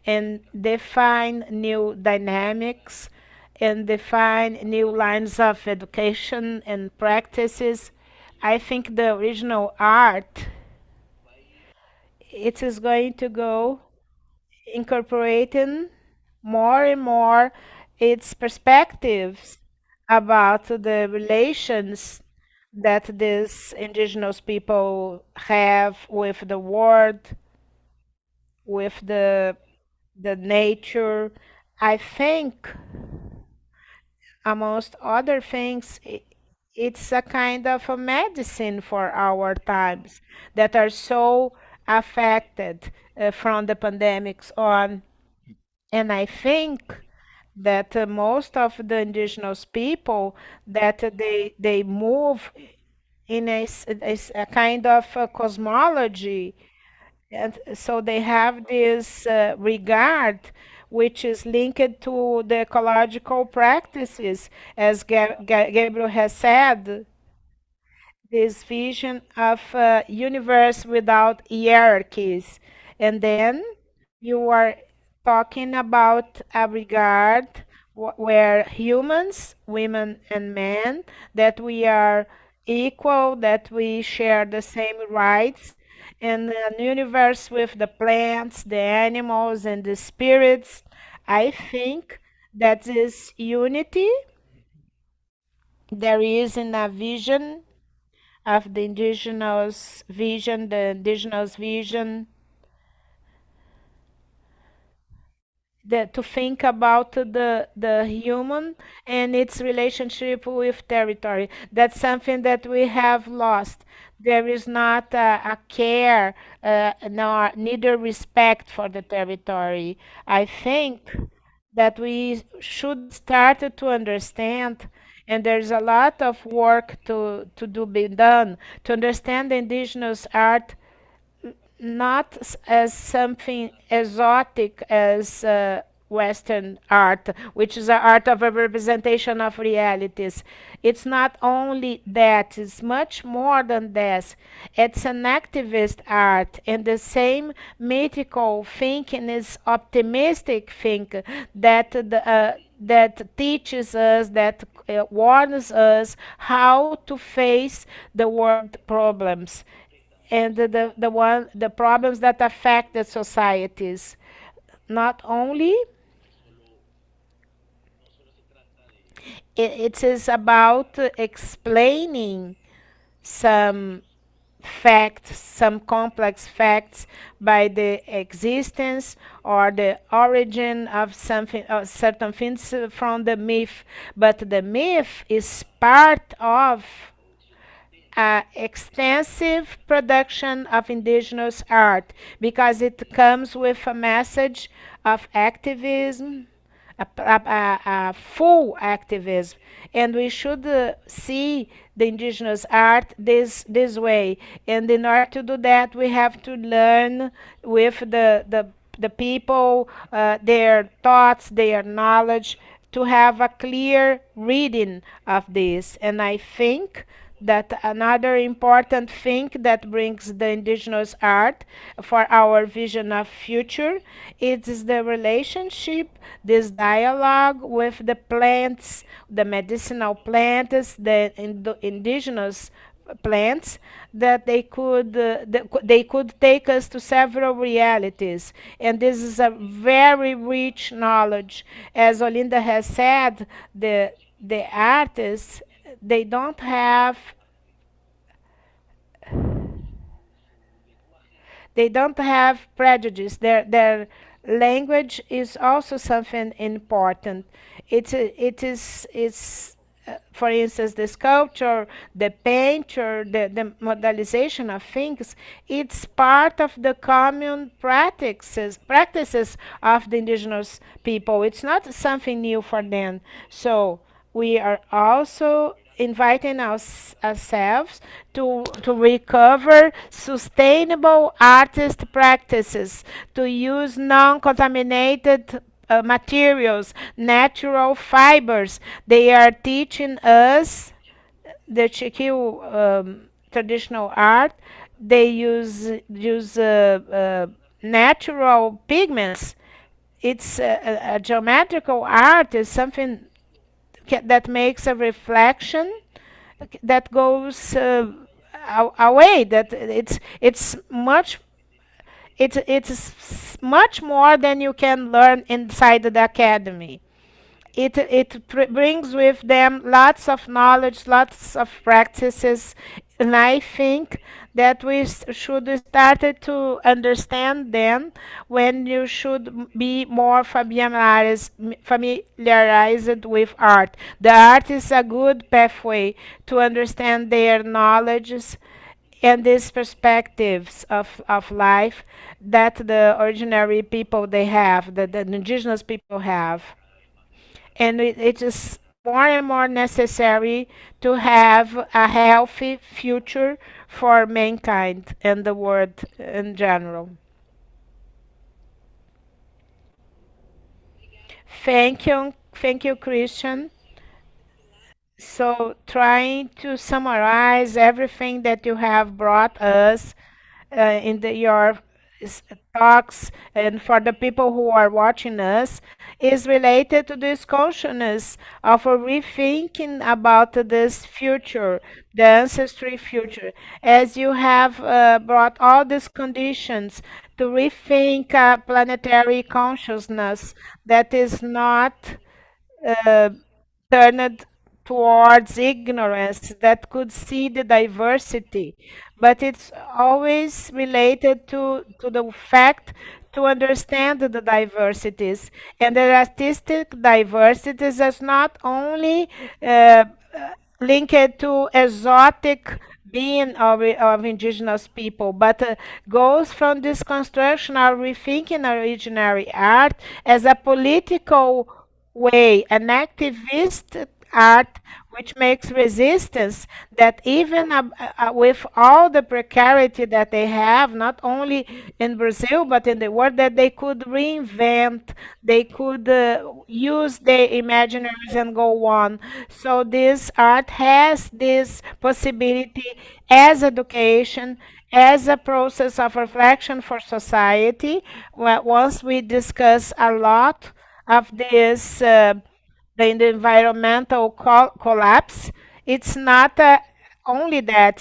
and define new dynamics, and define new lines of education and practices. I think the original art, it is going to go incorporating more and more its perspectives about the relations that these indigenous people have with the world, with the nature. I think, amongst other things, it's a kind of a medicine for our times that are so affected from the pandemics on. And I think that most of the indigenous people, that they move in a kind of a cosmology, and so they have this regard which is linked to the ecological practices, as Gabriel has said, this vision of a universe without hierarchies. And then you are talking about a regard where humans, women and men, that we are equal, that we share the same rights, and an universe with the plants, the animals, and the spirits. I think that this unity there is in a vision of the indigenous vision, to think about the human and its relationship with territory. That's something that we have lost. There is not a care, nor neither respect for the territory. I think that we should start to understand, and there's a lot of work to do be done to understand the indigenous art not as something exotic as Western art, which is the art of a representation of realities. It's not only that, it's much more than this. It's an activist art, and the same mythical thinking is optimistic thinking that teaches us, that warns us how to face the world problems and the problems that affect the societies. Not only it is about explaining some facts, some complex facts by the existence or the origin of something, certain things from the myth. But the myth is part of extensive production of indigenous art because it comes with a message of activism, a full activism, and we should see the indigenous art this way. And in order to do that, we have to learn with the people, their thoughts, their knowledge, to have a clear reading of this. And I think that another important thing that brings the indigenous art for our vision of future is the relationship, this dialogue with the plants, the medicinal plants, the indigenous plants, that they could take us to several realities. And this is a very rich knowledge. As Olinda has said, the artists, they don't have they don't have prejudice. Their language is also something important. It is it's for instance, the sculpture, the painter, the modelization of things, it's part of the common practices of the indigenous people. It's not something new for them. So we are also inviting ourselves to recover sustainable artist practices, to use non-contaminated materials, natural fibers. They are teaching us the Chiquil traditional art. They use natural pigments. It's a geometrical art is something that makes a reflection that goes away. That it's much more than you can learn inside the academy. It brings with them lots of knowledge, lots of practices, and I think that we should start to understand them when you should be more familiarized with art. The art is a good pathway to understand their knowledges and these perspectives of life that the ordinary people they have, that the indigenous people have. And it is more and more necessary to have a healthy future for mankind and the world in general. Thank you, Christian. So, trying to summarize everything that you have brought us in your s- talks, and for the people who are watching us, is related to this consciousness of a rethinking about this future, the ancestry future, as you have brought all these conditions to rethink a planetary consciousness that is not uh, turned towards ignorance, that could see the diversity, but it's always related to the fact to understand the diversities. And the artistic diversities is not only uh, linked to exotic being of indigenous people, but goes from this construction of rethinking originary art as a political way, an activist art which makes resistance that even with all the precarity that they have, not only in Brazil but in the world, that they could reinvent, they could use their imaginaries and go on. So this art has this possibility as education, as a process of reflection for society. Once we discuss a lot of this, the environmental collapse, it's not only that,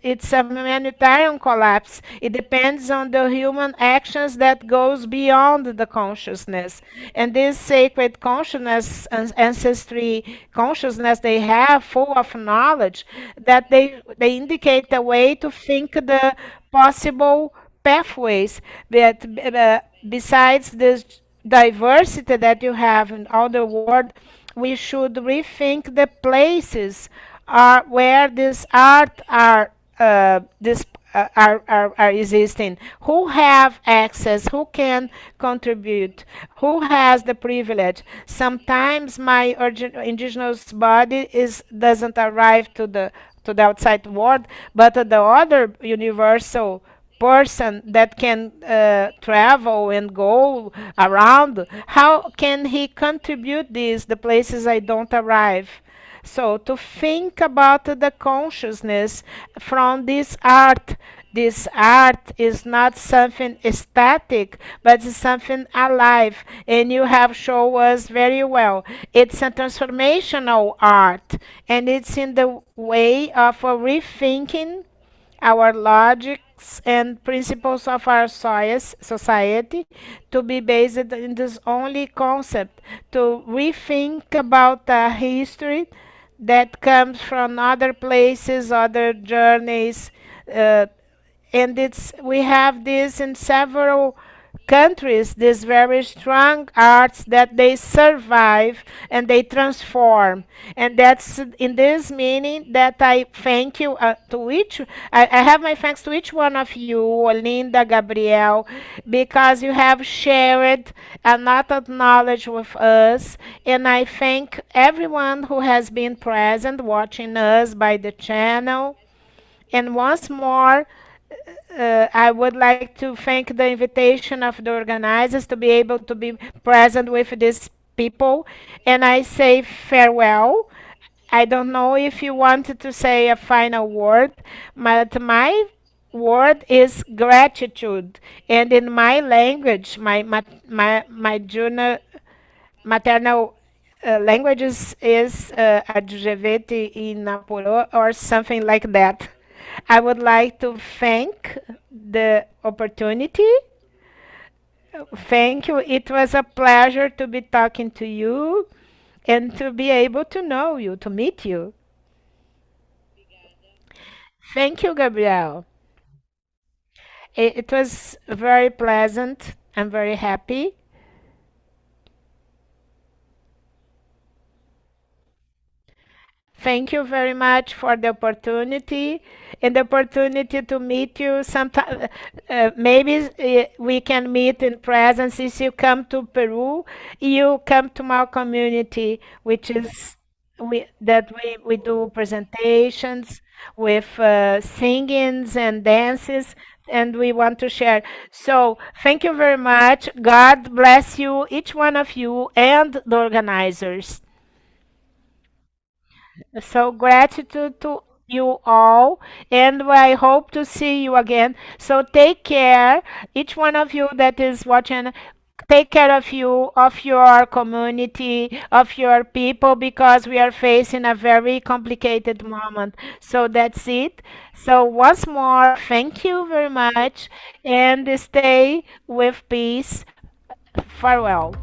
it's a humanitarian collapse. It depends on the human actions that goes beyond the consciousness. And this sacred consciousness and ancestry consciousness they have, full of knowledge, that they indicate a way to think the possible pathways that, besides this diversity that you have in all the world, we should rethink the places where this art this are existing, who have access, who can contribute, who has the privilege. Sometimes my indigenous body doesn't arrive to the outside world, but the other universal person that can travel and go around, how can he contribute this the places I don't arrive? So to think about the consciousness from this art is not something static, but it's something alive. And you have shown us very well. It's a transformational art, and it's in the way of rethinking our logics and principles of our society to be based in this only concept, to rethink about the history that comes from other places, other journeys, uh, and it's we have this in several countries, these very strong arts that they survive and they transform. And that's in this meaning that I thank you to each, I have my thanks to each one of you, Olinda, Gabriel, because you have shared a lot of knowledge with us. And I thank everyone who has been present watching us by the channel. And once more, I would like to thank the invitation of the organizers to be able to be present with these people. And I say farewell. I don't know if you wanted to say a final word, but my word is gratitude. And in my language, my junior maternal languages is Adjuvete in Napolo or something like that. I would like to thank the opportunity. Thank you. It was a pleasure to be talking to you and to be able to know you, to meet you. Thank you, Gabriel. It was very pleasant. I'm very happy. Thank you very much for the opportunity and the opportunity to meet you. Sometime, maybe we can meet in presence. If you come to Peru, you come to my community, which is we do presentations with singings and dances, and we want to share. So thank you very much. God bless you, each one of you, and the organizers. So gratitude to you all, and I hope to see you again. So take care, each one of you that is watching. Take care of you, of your community, of your people, because we are facing a very complicated moment. So that's it. So once more, thank you very much, and stay with peace. Farewell.